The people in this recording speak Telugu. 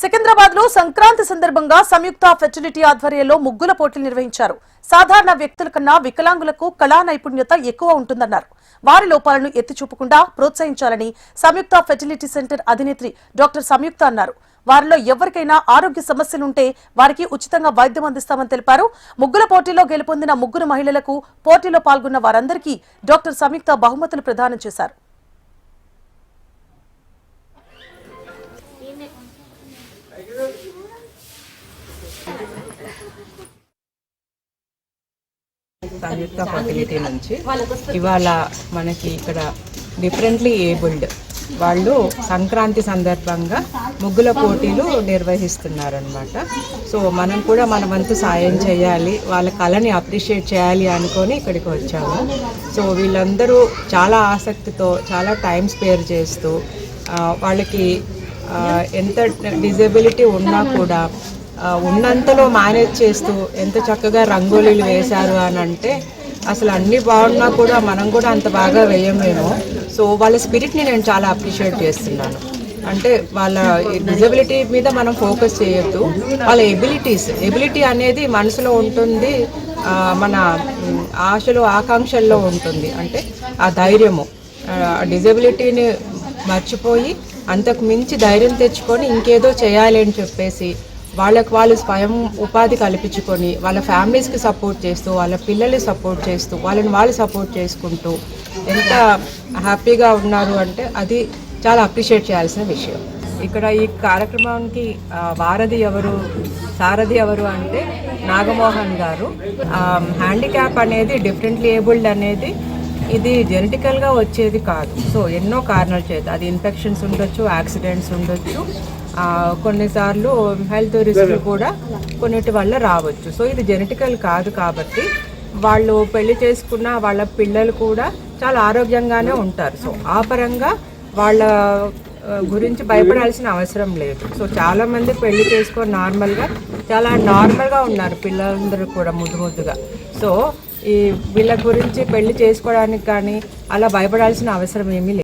సికింద్రాబాద్ లో సంక్రాంతి సందర్భంగా సంయుక్త ఫెర్టిలిటీ ఆధ్వర్యంలో ముగ్గుల పోటీలు నిర్వహించారు. సాధారణ వ్యక్తుల కన్నా వికలాంగులకు కళా నైపుణ్యత ఎక్కువ ఉంటుందన్నారు. వారి లోపాలను ఎత్తి చూపకుండా ప్రోత్సహించాలని సంయుక్త ఫెర్టిలిటీ సెంటర్ అధినేత్రి డాక్టర్ సంయుక్త అన్నారు. వారిలో ఎవరికైనా ఆరోగ్య సమస్యలుంటే వారికి ఉచితంగా వైద్యం అందిస్తామని తెలిపారు. ముగ్గుల పోటీలో గెలుపొందిన ముగ్గురు మహిళలకు పోటీలో పాల్గొన్న వారందరికీ డాక్టర్ సంయుక్త బహుమతులు ప్రదానం చేశారు. సంయుక్త ఫర్టిలిటీ నుంచి ఇవాళ మనకి ఇక్కడ డిఫరెంట్లీ ఏబుల్డ్ వాళ్ళు సంక్రాంతి సందర్భంగా ముగ్గుల పోటీలు నిర్వహిస్తున్నారనమాట. సో మనం కూడా మన వంతు సాయం చేయాలి, వాళ్ళ కళని అప్రిషియేట్ చేయాలి అనుకొని ఇక్కడికి వచ్చాము. సో వీళ్ళందరూ చాలా ఆసక్తితో చాలా టైం స్పేర్ చేస్తూ వాళ్ళకి ఎంత డిజబిలిటీ ఉన్నా కూడా ఉన్నంతలో మేనేజ్ చేస్తూ ఎంత చక్కగా రంగోలీలు వేశారు అని అంటే అసలు అన్నీ బాగున్నా కూడా మనం కూడా అంత బాగా వేయమేమో. సో వాళ్ళ స్పిరిట్ని నేను చాలా అప్రిషియేట్ చేస్తున్నాను. అంటే వాళ్ళ డిజబిలిటీ మీద మనం ఫోకస్ చేయొద్దు, వాళ్ళ ఎబిలిటీ అనేది మనసులో ఉంటుంది, మన ఆశలు ఆకాంక్షల్లో ఉంటుంది. అంటే ఆ ధైర్యము, డిజబిలిటీని మర్చిపోయి అంతకు మించి ధైర్యం తెచ్చుకొని ఇంకేదో చేయాలి అని చెప్పేసి వాళ్ళకు వాళ్ళు స్వయం ఉపాధి కల్పించుకొని వాళ్ళ ఫ్యామిలీస్కి సపోర్ట్ చేస్తూ వాళ్ళ పిల్లల్ని సపోర్ట్ చేస్తూ వాళ్ళని వాళ్ళు సపోర్ట్ చేసుకుంటూ ఎంత హ్యాపీగా ఉన్నారు అంటే అది చాలా అప్రిషియేట్ చేయాల్సిన విషయం. ఇక్కడ ఈ కార్యక్రమానికి సారథి ఎవరు అంటే నాగమోహన్ గారు. హ్యాండిక్యాప్ అనేది డిఫరెంట్లీ ఏబుల్డ్ అనేది ఇది జెనెటికల్గా వచ్చేది కాదు. సో ఎన్నో కారణాల చేత అది ఇన్ఫెక్షన్స్ ఉండొచ్చు, యాక్సిడెంట్స్ ఉండొచ్చు, కొన్నిసార్లు హెల్త్ రిస్క్ కూడా కొన్నిటి వల్ల రావచ్చు. సో ఇది జెనెటికల్ కాదు కాబట్టి వాళ్ళు పెళ్లి చేసుకున్న వాళ్ళ పిల్లలు కూడా చాలా ఆరోగ్యంగానే ఉంటారు. సో ఆ పరంగా వాళ్ళ గురించి భయపడాల్సిన అవసరం లేదు. సో చాలామంది పెళ్లి చేసుకొని చాలా నార్మల్గా ఉన్నారు పిల్లలందరూ కూడా ముద్దుగా. సో వీళ్ళ గురించి పెళ్లి చేసుకోవడానికి కానీ అలా భయపడాల్సిన అవసరం ఏమీ లేదు.